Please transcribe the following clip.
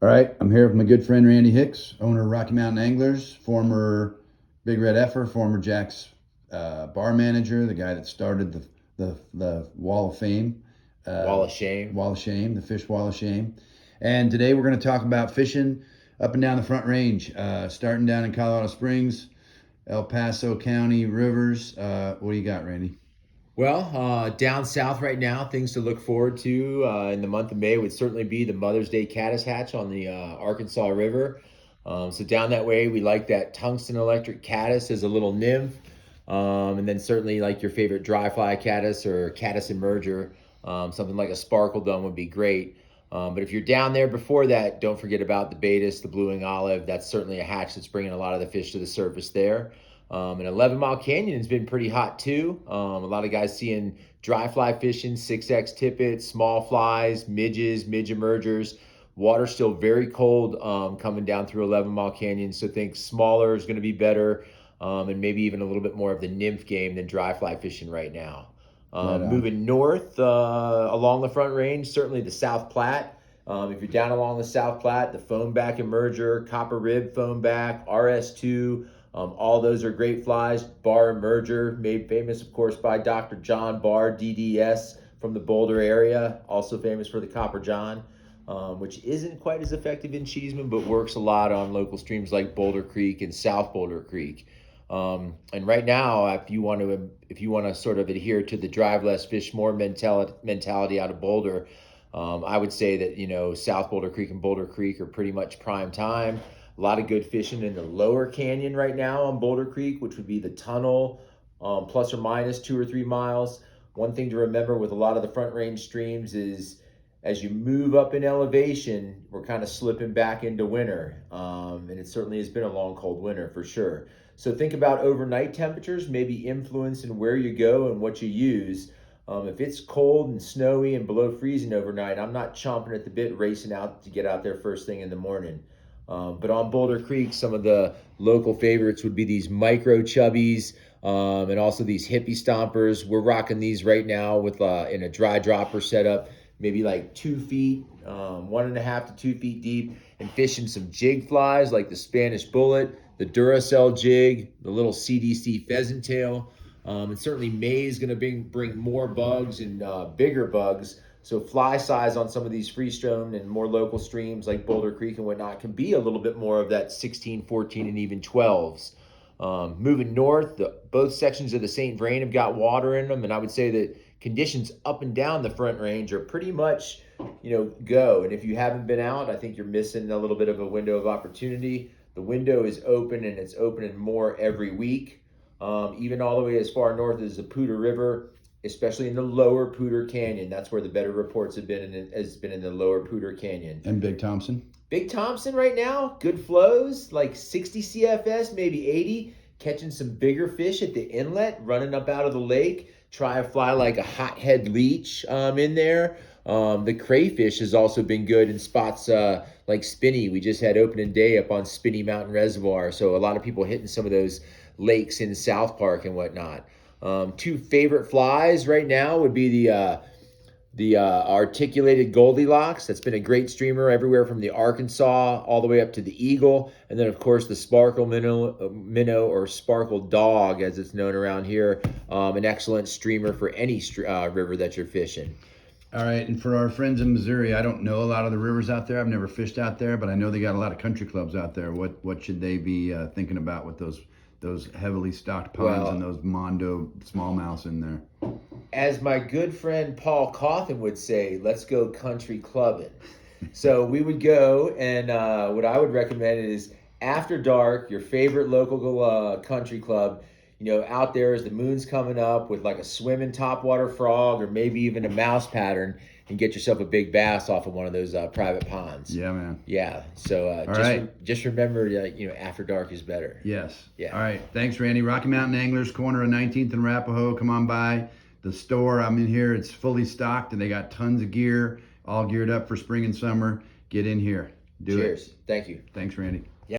All right, I'm here with my good friend Randy Hicks, owner of Rocky Mountain Anglers, former Big Red Effer, former Jack's bar manager, the guy that started the Wall of Fame, Wall of Shame. Wall of Shame, the Fish Wall of Shame. And today we're going to talk about fishing up and down the Front Range, starting down in Colorado Springs, El Paso County rivers. What do you got, Randy? Well, down south right now, things to look forward to in the month of May would certainly be the Mother's Day caddis hatch on the Arkansas River. So down that way, we like that tungsten electric caddis as a little nymph, and then certainly like your favorite dry fly caddis or caddis emerger. Something like a sparkle dome would be great. But if you're down there before that, don't forget about the Baetis, the blue wing olive. That's certainly a hatch that's bringing a lot of the fish to the surface there. And 11 Mile Canyon has been pretty hot too. A lot of guys seeing dry fly fishing, 6X tippets, small flies, midges, midge emergers. Water's still very cold coming down through 11 Mile Canyon, so think smaller is going to be better, and maybe even a little bit more of the nymph game than dry fly fishing right now. Right on. Moving north along the Front Range, certainly the South Platte. If you're down along the South Platte, the foam back emerger, copper rib foam back, RS2, all those are great flies. Bar emerger, made famous, of course, by Dr. John Barr, DDS, from the Boulder area, also famous for the Copper John, which isn't quite as effective in Cheeseman, but works a lot on local streams like Boulder Creek and South Boulder Creek. And right now, if you want to sort of adhere to the drive less, fish more mentality out of Boulder, I would say that South Boulder Creek and Boulder Creek are pretty much prime time. A lot of good fishing in the lower canyon right now on Boulder Creek, which would be the tunnel, plus or minus 2 or 3 miles. One thing to remember with a lot of the Front Range streams is as you move up in elevation, we're kind of slipping back into winter. And it certainly has been a long, cold winter for sure. So think about overnight temperatures, maybe influencing where you go and what you use. If it's cold and snowy and below freezing overnight, I'm not chomping at the bit racing out to get out there first thing in the morning. But on Boulder Creek, some of the local favorites would be these micro chubbies, and also these hippie stompers. We're rocking these right now with in a dry dropper setup, maybe like 2 feet, 1.5 to 2 feet deep, and fishing some jig flies like the Spanish Bullet, the Duracell jig, the little CDC pheasant tail. And certainly May is going to bring more bugs and bigger bugs. So fly size on some of these freestone and more local streams like Boulder Creek and whatnot can be a little bit more of that 16, 14, and even 12s. Moving north, both sections of the St. Vrain have got water in them, and I would say that conditions up and down the Front Range are pretty much, go. And if you haven't been out, I think you're missing a little bit of a window of opportunity. The window is open, and it's opening more every week. Even all the way as far north as the Poudre River, especially in the lower Poudre Canyon. That's where the better reports have been, and has been in the lower Poudre Canyon. And Big Thompson. Big Thompson right now, good flows, like 60 CFS, maybe 80. Catching some bigger fish at the inlet, running up out of the lake. Try a fly like a hothead leech in there. The crayfish has also been good in spots like Spinney. We just had opening day up on Spinney Mountain Reservoir, so a lot of people hitting some of those lakes in South Park and whatnot. Two favorite flies right now would be the articulated Goldilocks. That's been a great streamer everywhere from the Arkansas all the way up to the Eagle. And then, of course, the Sparkle Minnow or Sparkle Dog, as it's known around here. An excellent streamer for any river that you're fishing. All right, and for our friends in Missouri, I don't know a lot of the rivers out there. I've never fished out there, but I know they got a lot of country clubs out there. What should they be thinking about with those heavily stocked ponds and those Mondo smallmouths in there? As my good friend Paul Cawthon would say, let's go country clubbing. So we would go, and what I would recommend is after dark, your favorite local country club. Out there as the moon's coming up with like a swimming topwater frog or maybe even a mouse pattern, and get yourself a big bass off of one of those private ponds. Yeah, man. Yeah. So just remember, after dark is better. Yes. Yeah. All right. Thanks, Randy. Rocky Mountain Anglers, corner of 19th and Arapahoe. Come on by the store. I'm in here. It's fully stocked, and they got tons of gear, all geared up for spring and summer. Get in here. Do it. Cheers. Thank you. Thanks, Randy.